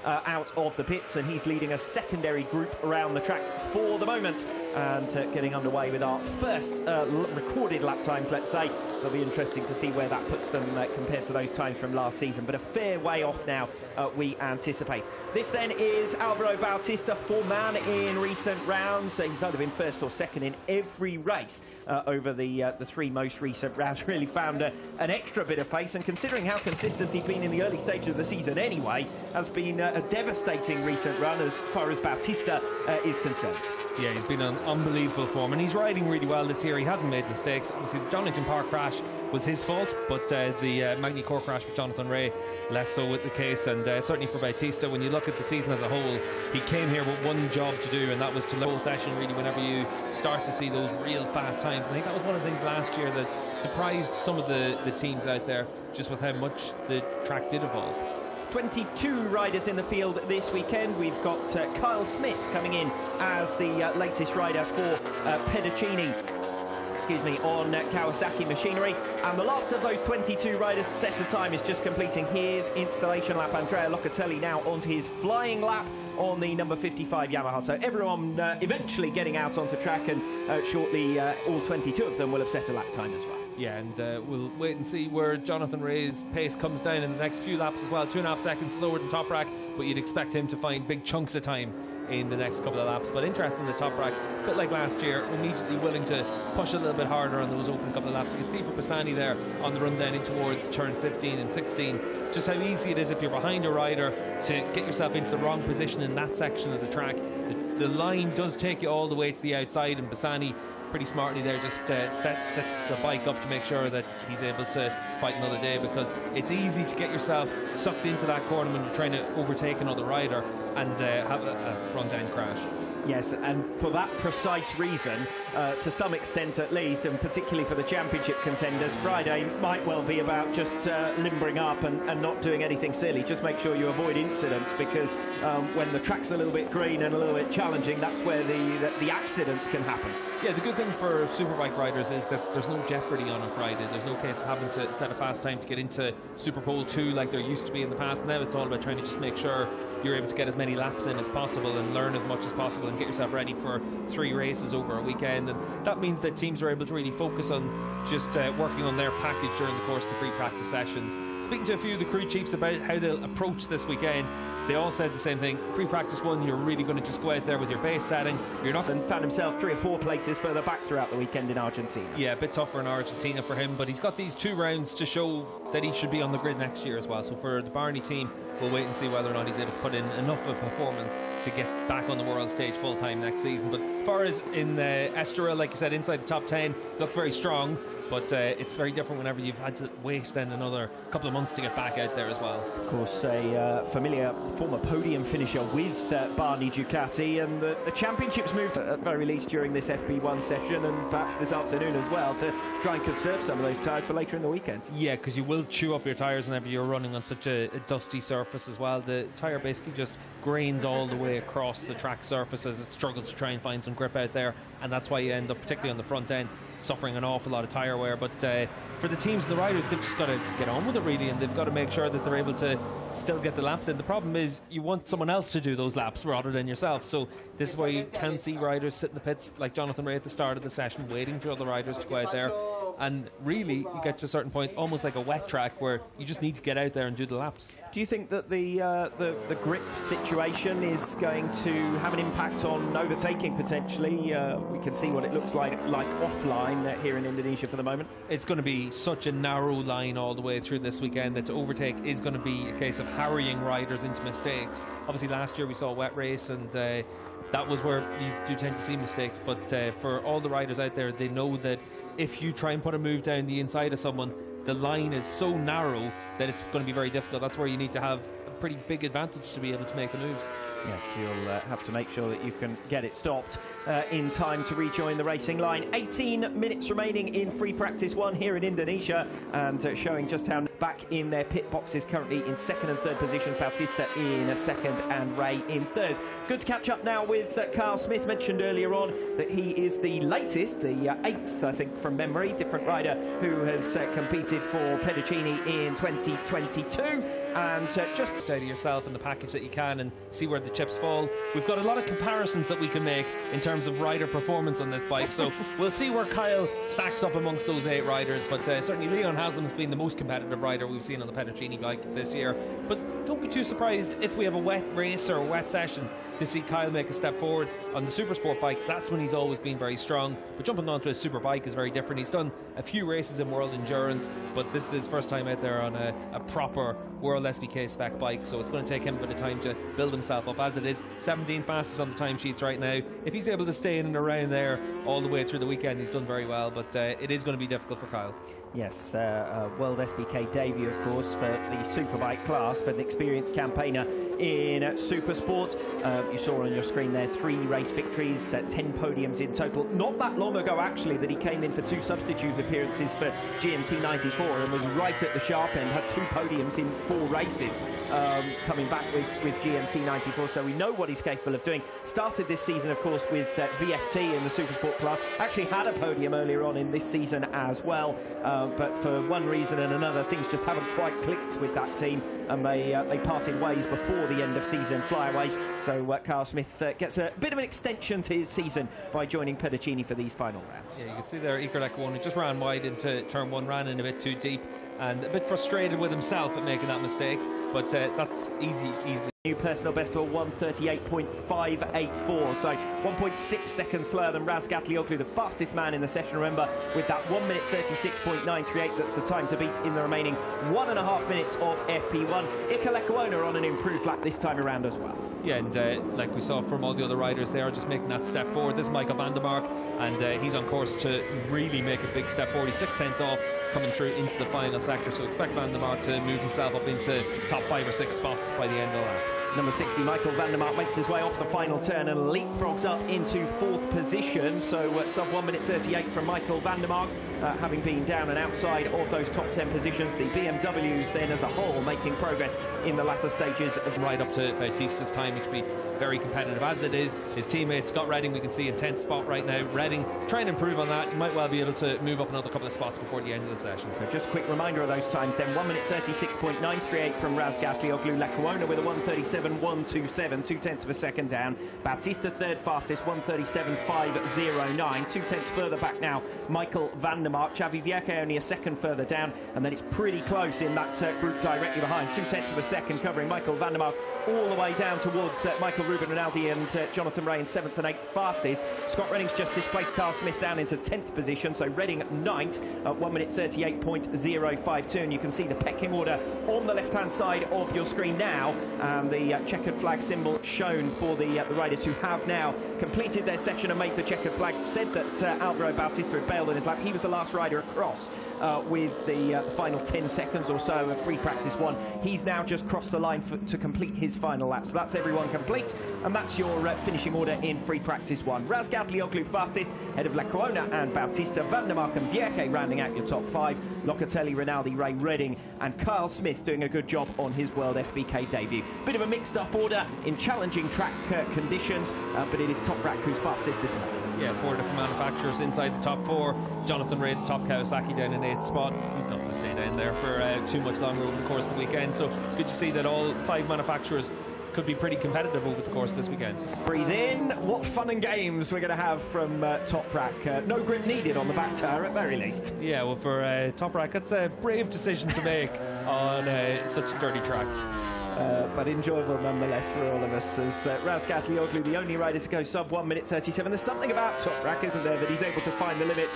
out of the pits, and he's leading a secondary group around the track for the moment, and getting underway with our first recorded lap times, let's say. So it'll be interesting to see where that puts them compared to those times from last season, but a fair way off now, we anticipate. This then is Alvaro Bautista, four-man in recent rounds. He's either been first or second in every race over the three most recent rounds. Really found an extra bit of pace, and considering how consistent he's been in the early stages of the season anyway, has been a devastating recent run as far as Bautista is concerned. Yeah, he's been on unbelievable form, and he's riding really well this year. He hasn't made mistakes. Obviously, the Donington Park crash was his fault, but the Magny Court crash with Jonathan Rea, less so with the case. And certainly for Bautista, when you look at the season as a whole, he came here with one job to do, and that was to low session, really, whenever you start to see those real fast times. And I think that was one of the things last year that surprised some of the teams out there, just with how much the track did evolve. 22 riders in the field this weekend. We've got Kyle Smith coming in as the latest rider for Pedicini, on Kawasaki machinery, and the last of those 22 riders to set a time is just completing his installation lap. Andrea Locatelli now onto his flying lap on the number 55 Yamaha. So everyone eventually getting out onto track, and shortly all 22 of them will have set a lap time as well. Yeah, and we'll wait and see where Jonathan Rea's pace comes down in the next few laps as well. 2.5 seconds slower than Top Rack, but you'd expect him to find big chunks of time in the next couple of laps. But interesting, the Top Rack, a bit like last year, immediately willing to push a little bit harder on those open couple of laps. You can see for Pisani there on the run down in towards turn 15 and 16 just how easy it is if you're behind a rider to get yourself into the wrong position in that section of the track. The line does take you all the way to the outside, and Pisani pretty smartly there just sets the bike up to make sure that he's able to fight another day, because it's easy to get yourself sucked into that corner when you're trying to overtake another rider and have a front end crash. Yes, and for that precise reason, to some extent at least, and particularly for the championship contenders, Friday might well be about just limbering up and not doing anything silly. Just make sure you avoid incidents, because when the track's a little bit green and a little bit challenging, that's where the accidents can happen. Yeah, the good thing for Superbike riders is that there's no jeopardy on a Friday. There's no case of having to set a fast time to get into Superpole 2 like there used to be in the past. Now it's all about trying to just make sure you're able to get as many laps in as possible and learn as much as possible and get yourself ready for 3 races over a weekend. And that means that teams are able to really focus on just working on their package during the course of the free practice sessions. Speaking to a few of the crew chiefs about how they'll approach this weekend, they all said the same thing. Free practice 1, you're really going to just go out there with your base setting. You're not. And found himself 3 or 4 places further back throughout the weekend in Argentina. Yeah, a bit tougher in Argentina for him, but he's got these 2 rounds to show that he should be on the grid next year as well. So for the Barney team, we'll wait and see whether or not he's able to put in enough of a performance to get back on the world stage full time next season. But as far as in Estoril, like you said, inside the top 10, look very strong. But it's very different whenever you've had to wait then another couple of months to get back out there as well. Of course, a familiar former podium finisher with Barney Ducati, and the championships moved at very least during this FP1 session, and perhaps this afternoon as well, to try and conserve some of those tyres for later in the weekend. Yeah, because you will chew up your tyres whenever you're running on such a dusty surface as well. The tyre basically just grains all the way across the track surface as it struggles to try and find some grip out there, and that's why you end up, particularly on the front end, suffering an awful lot of tyre wear. But for the teams and the riders, they've just got to get on with it really, and they've got to make sure that they're able to still get the laps in. The problem is you want someone else to do those laps rather than yourself, so this is why you can see riders sit in the pits like Jonathan Rea at the start of the session waiting for other riders to go out there, and really you get to a certain point almost like a wet track where you just need to get out there and do the laps. Do you think that the grip situation is going to have an impact on overtaking potentially? We can see what it looks like offline here in Indonesia for the moment. It's going to be such a narrow line all the way through this weekend that to overtake is going to be a case of harrying riders into mistakes. Obviously last year we saw a wet race, and that was where you do tend to see mistakes, but for all the riders out there, they know that if you try and put a move down the inside of someone, the line is so narrow that it's going to be very difficult. That's where you need to have a pretty big advantage to be able to make the moves. Yes, you'll have to make sure that you can get it stopped in time to rejoin the racing line. 18 minutes remaining in free practice 1 here in Indonesia, and showing just how back in their pit boxes currently in 2nd and 3rd position. Bautista in 2nd and Rea in 3rd. Good to catch up now with Carl Smith. Mentioned earlier on that he is the latest, the 8th, I think, from memory, different rider who has competed for Pedicini in 2022. and just out of yourself and the package that you can and see where the chips fall. We've got a lot of comparisons that we can make in terms of rider performance on this bike, so we'll see where Kyle stacks up amongst those 8 riders, but certainly Leon Haslam has been the most competitive rider we've seen on the Petruccini bike this year. But don't be too surprised if we have a wet race or a wet session to see Kyle make a step forward. On the Supersport bike, that's when he's always been very strong, but jumping onto a super bike is very different. He's done a few races in World Endurance, but this is his first time out there on a proper World SBK spec bike, so it's going to take him a bit of time to build himself up. As it is, 17th fastest on the timesheets right now. If he's able to stay in and around there all the way through the weekend, he's done very well, but it is going to be difficult for Kyle. Yes, World SBK debut, of course, for the Superbike class, but an experienced campaigner in Supersport. You saw on your screen there 3 race victories, 10 podiums in total. Not that long ago, actually, that he came in for 2 substitute appearances for GMT 94 and was right at the sharp end, had 2 podiums in 4 races, coming back with GMT 94, so we know what he's capable of doing. Started this season, of course, with VFT in the Supersport class. Actually had a podium earlier on in this season as well. But for one reason and another, things just haven't quite clicked with that team, and they parted ways before the end of season flyaways. So Kyle Smith gets a bit of an extension to his season by joining Petruccini for these final rounds. Yeah, you can see there Iker Lecuona just ran wide into turn 1, ran in a bit too deep, and a bit frustrated with himself at making that mistake, but that's easily. New personal best of 1:38.584, so 1.6 seconds slower than Wsbk Mandalika, the fastest man in the session, remember, with that 1:36.938. That's the time to beat in the remaining 1.5 minutes of FP1. Iker Lecuona on an improved lap this time around as well. Yeah, and like we saw from all the other riders, they are just making that step forward. This is Michael van der Mark, and he's on course to really make a big step forward. He's 6/10 off coming through into the final sector, so expect van der Mark to move himself up into top 5 or 6 spots by the end of the lap. Number 60, Michael van der Mark, makes his way off the final turn and leapfrogs up into 4th position. So sub 1:38 from Michael van der Mark, having been down and outside of those top 10 positions. The BMWs then as a whole making progress in the latter stages. Right up to Bautista's time, which will be very competitive as it is. His teammate Scott Redding, we can see in 10th spot right now. Redding trying to improve on that. He might well be able to move up another couple of spots before the end of the session. So just a quick reminder of those times then. 1:36.938 from Wsbk Mandalika. Lecuona with a 1:37.127, 0.2 of a second down. Bautista 3rd fastest, 1:37.509. 0.2 further back now, Michael van der Mark. Xavi Vierke only a second further down, and then it's pretty close in that group directly behind. 0.2 of a second covering Michael van der Mark all the way down towards Michael Ruben Rinaldi and Jonathan Ray in 7th and 8th fastest. Scott Redding's just displaced Carl Smith down into 10th position, so Redding 9th at 1:38.052, and you can see the pecking order on the left-hand side of your screen now, and the checkered flag symbol shown for the riders who have now completed their section and made the checkered flag. Said that Alvaro Bautista had bailed on his lap. He was the last rider across with the final 10 seconds or so of free practice 1. He's now just crossed the line to complete his final lap. So that's everyone complete, and that's your finishing order in free practice 1. Wsbk Mandalika fastest, ahead of Lecuona and Bautista. Van der Mark and Vierke rounding out your top 5. Locatelli, Rinaldi, Ray, Redding, and Kyle Smith doing a good job on his World SBK debut. Bit of a mixed up order in challenging track conditions, but it is Toprak who's fastest this morning. Yeah, 4 different manufacturers inside the top 4. Jonathan Ray, the top Kawasaki, down in 8th spot. He's not going to stay down there for too much longer over the course of the weekend, so good to see that all 5 manufacturers could be pretty competitive over the course of this weekend. Breathe in. What fun and games we're going to have from Toprak. No grip needed on the back tire at very least. Yeah, well, for Toprak, that's a brave decision to make on such a dirty track. But enjoyable nonetheless for all of us, as Wsbk Mandalika, the only rider to go sub 1:37. There's something about Toprak, isn't there, that he's able to find the limit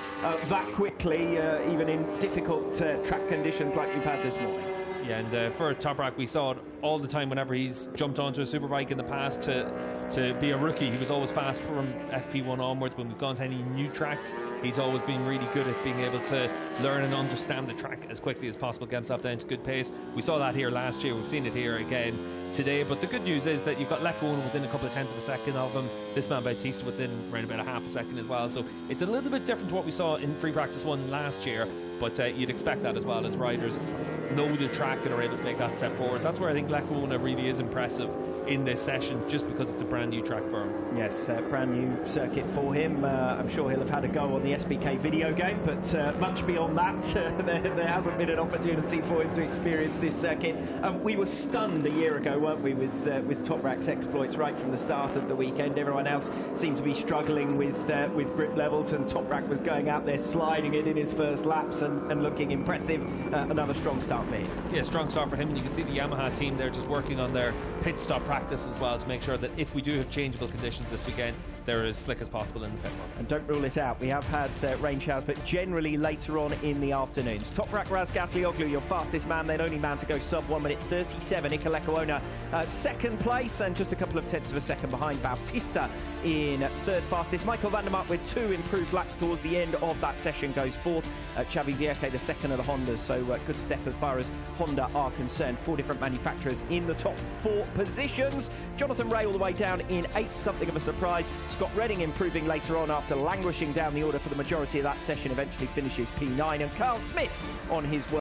that quickly, even in difficult track conditions like we've had this morning. Yeah, and for Toprak, we saw it all the time whenever he's jumped onto a superbike in the past to be a rookie. He was always fast from FP1 onwards. When we've gone to any new tracks, he's always been really good at being able to learn and understand the track as quickly as possible, get himself down to good pace. We saw that here last year. We've seen it here again today. But the good news is that you've got Lecuona within a couple of tenths of a second of him. This man Bautista within around about a half a second as well. So it's a little bit different to what we saw in free practice 1 last year. But you'd expect that as well, as riders know the track and are able to make that step forward. That's where I think Lecuona really is impressive in this session, just because it's a brand new track for him. Yes, brand new circuit for him. I'm sure he'll have had a go on the SBK video game, but much beyond that, there hasn't been an opportunity for him to experience this circuit. We were stunned a year ago, weren't we, with Toprak's exploits right from the start of the weekend. Everyone else seemed to be struggling with grip levels, and Toprak was going out there sliding it in his first laps and looking impressive. Another strong start for him. Yeah, strong start for him, and you can see the Yamaha team there just working on their pit stop practice as well to make sure that if we do have changeable conditions this weekend, they're as slick as possible in the pit wall. And don't rule it out. We have had rain showers, but generally later on in the afternoons. Toprak Razgatlioglu, your fastest man, then only man to go sub 1 minute 37. Ika Lekona, second place, and just a couple of tenths of a second behind Bautista in third fastest. Michael van der Mark with 2 improved laps towards the end of that session goes fourth. Xavi Vierke, the second of the Hondas, so good step as far as Honda are concerned. 4 different manufacturers in the top 4 positions. Jonathan Ray all the way down in 8th, something of a surprise. Scott Redding improving later on after languishing down the order for the majority of that session, eventually finishes P9, and Carl Smith on his way